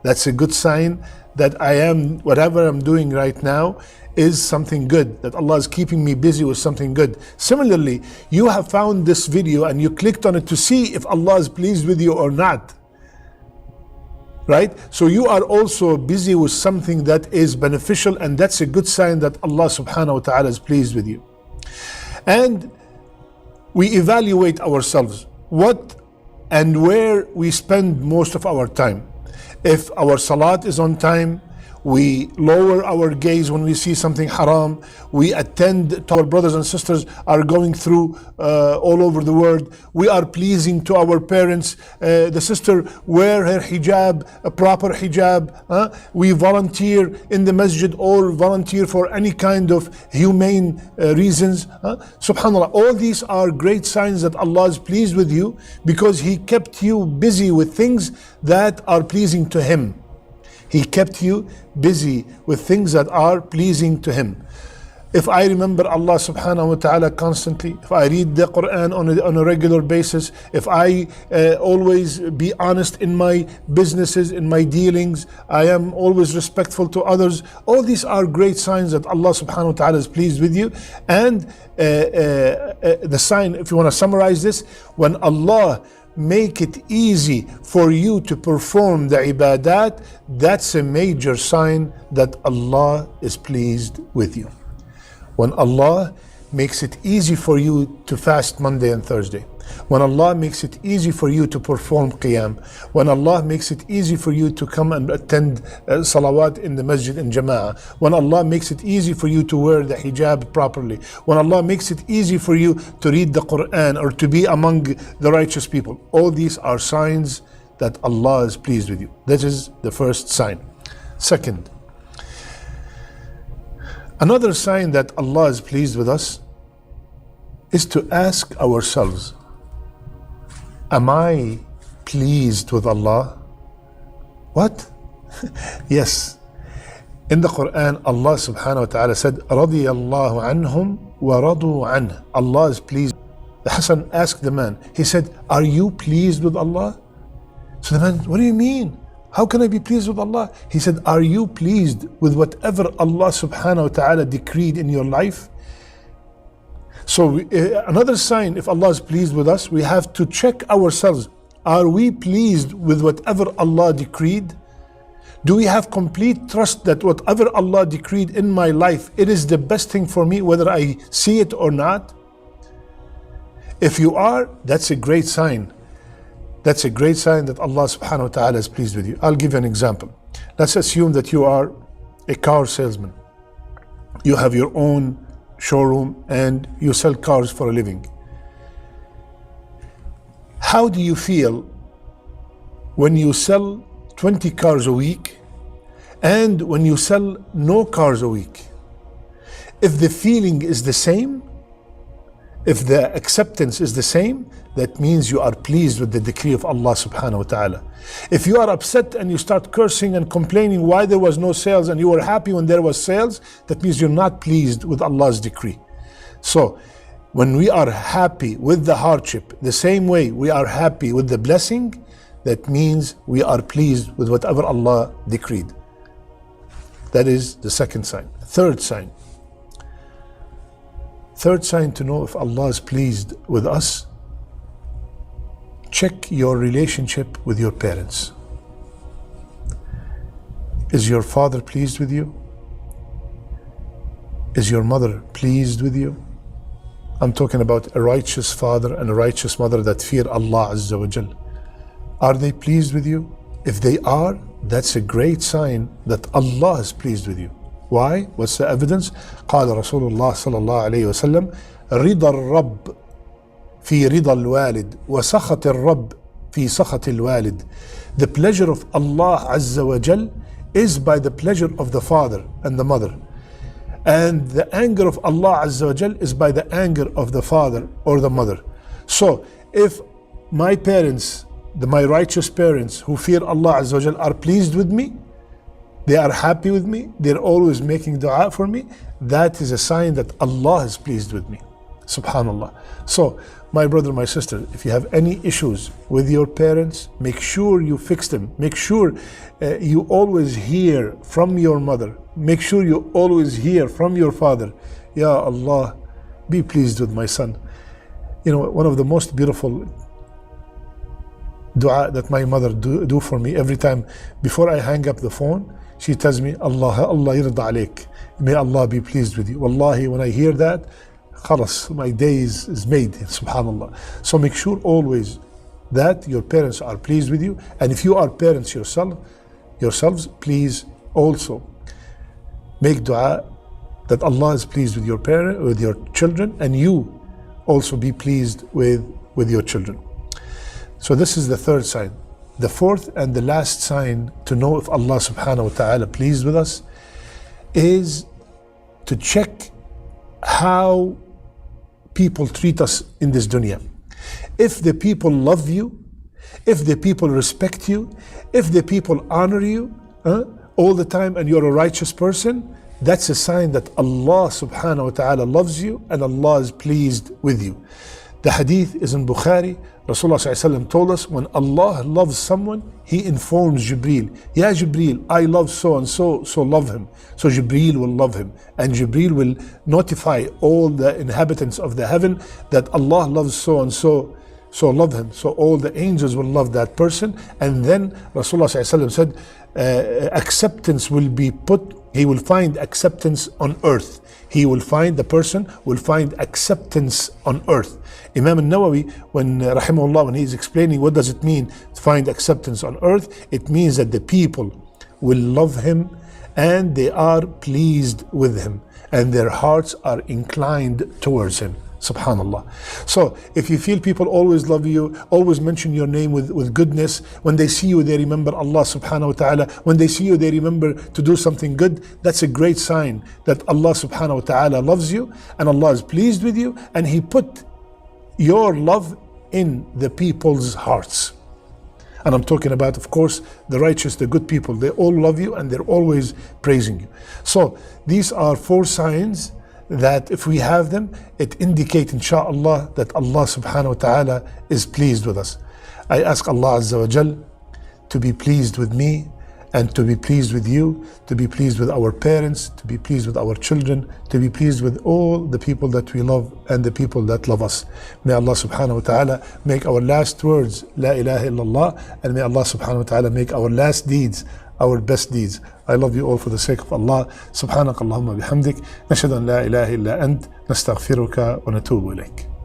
That's a good sign that whatever I'm doing right now is something good, that Allah is keeping me busy with something good. Similarly, you have found this video and you clicked on it to see if Allah is pleased with you or not. Right? So you are also busy with something that is beneficial, and that's a good sign that Allah subhanahu wa ta'ala is pleased with you. And we evaluate ourselves, what and where we spend most of our time. If our salat is on time, we lower our gaze when we see something haram. We attend to our brothers and sisters are going through all over the world. We are pleasing to our parents. The sister wear her hijab, a proper hijab. We volunteer in the masjid or volunteer for any kind of humane reasons. Subhanallah, all these are great signs that Allah is pleased with you because He kept you busy with things that are pleasing to Him. He kept you busy with things that are pleasing to Him. If I remember Allah subhanahu wa ta'ala constantly, if I read the Quran on a regular basis, if I always be honest in my businesses, in my dealings, I am always respectful to others, all these are great signs that Allah subhanahu wa ta'ala is pleased with you. And the sign, if you want to summarize this, when Allah make it easy for you to perform the ibadat, that's a major sign that Allah is pleased with you. When Allah makes it easy for you to fast Monday and Thursday, when Allah makes it easy for you to perform qiyam, when Allah makes it easy for you to come and attend salawat in the masjid in jama'ah, when Allah makes it easy for you to wear the hijab properly, when Allah makes it easy for you to read the Quran or to be among the righteous people, all these are signs that Allah is pleased with you. That is the first sign. Second, another sign that Allah is pleased with us is to ask ourselves, am I pleased with Allah? What? Yes. In the Quran, Allah subhanahu wa ta'ala said, رَضِيَ اللَّهُ عَنْهُمْ وَرَضُوا عَنْهُ. Allah is pleased. The Hassan asked the man, he said, are you pleased with Allah? So the man, what do you mean? How can I be pleased with Allah? He said, are you pleased with whatever Allah subhanahu wa ta'ala decreed in your life? So another sign, if Allah is pleased with us, we have to check ourselves. Are we pleased with whatever Allah decreed? Do we have complete trust that whatever Allah decreed in my life, it is the best thing for me, whether I see it or not? If you are, that's a great sign. That's a great sign that Allah subhanahu wa ta'ala is pleased with you. I'll give you an example. Let's assume that you are a car salesman. You have your own showroom and you sell cars for a living. How do you feel when you sell 20 cars a week and when you sell no cars a week? If the feeling is the same, if the acceptance is the same, that means you are pleased with the decree of Allah subhanahu wa ta'ala. If you are upset and you start cursing and complaining why there was no sales and you were happy when there was sales, that means you're not pleased with Allah's decree. So when we are happy with the hardship, the same way we are happy with the blessing, that means we are pleased with whatever Allah decreed. That is the second sign. Third sign to know if Allah is pleased with us, check your relationship with your parents. Is your father pleased with you? Is your mother pleased with you? I'm talking about a righteous father and a righteous mother that fear Allah Azza wa Jal. Are they pleased with you? If they are, that's a great sign that Allah is pleased with you. Why? What's the evidence? قال رسول الله صلى الله عليه وسلم رضا الرب في رضا الوالد وسخط الرب في سخط الوالد. The pleasure of Allah Azza wa Jal is by the pleasure of the father and the mother. And the anger of Allah Azza wa Jal is by the anger of the father or the mother. So if my parents, my righteous parents who fear Allah Azza wa Jal are pleased with me, they are happy with me, they're always making dua for me, that is a sign that Allah is pleased with me. Subhanallah. So, my brother, my sister, if you have any issues with your parents, make sure you fix them. Make sure you always hear from your mother. Make sure you always hear from your father. Ya Allah, be pleased with my son. You know, one of the most beautiful dua that my mother do for me every time before I hang up the phone, she tells me, Allah yirda alayk. May Allah be pleased with you. Wallahi, when I hear that, khalas, my day is made, subhanallah. So make sure always that your parents are pleased with you. And if you are parents yourselves, please also make dua that Allah is pleased with your with your children, and you also be pleased with your children. So this is the third sign. The fourth and the last sign to know if Allah subhanahu wa ta'ala pleased with us is to check how people treat us in this dunya. If the people love you, if the people respect you, if the people honor you all the time and you're a righteous person, that's a sign that Allah subhanahu wa ta'ala loves you and Allah is pleased with you. The hadith is in Bukhari. Rasulullah sallallahu alaihi wasallam told us, when Allah loves someone, He informs Jibreel, Ya Jibreel, I love so and so, so love him. So Jibreel will love him, and Jibreel will notify all the inhabitants of the heaven that Allah loves so and so, so love him. So all the angels will love that person, and then Rasulullah sallallahu alaihi wasallam said, acceptance will be put. He will find acceptance on earth. The person will find acceptance on earth. Imam al-Nawawi, when rahimahullah, when he is explaining what does it mean to find acceptance on earth, it means that the people will love him and they are pleased with him and their hearts are inclined towards him. Subhanallah. So if you feel people always love you, always mention your name with goodness, when they see you they remember Allah subhanahu wa ta'ala, when they see you they remember to do something good, that's a great sign that Allah subhanahu wa ta'ala loves you and Allah is pleased with you, and He put your love in the people's hearts. And I'm talking about, of course, the righteous, the good people. They all love you and they're always praising you. So these are 4 signs that if we have them, it indicates, inshaAllah, that Allah subhanahu wa ta'ala is pleased with us. I ask Allah Azza wa Jal to be pleased with me and to be pleased with you, to be pleased with our parents, to be pleased with our children, to be pleased with all the people that we love and the people that love us. May Allah subhanahu wa ta'ala make our last words La ilaha illallah, and may Allah subhanahu wa ta'ala make our last deeds our best deeds. I love you all for the sake of Allah. Subhanak Allahumma bihamdik. Nashhadu an la ilaha illa ant. Nastaghfiruka wa natubu ilayk.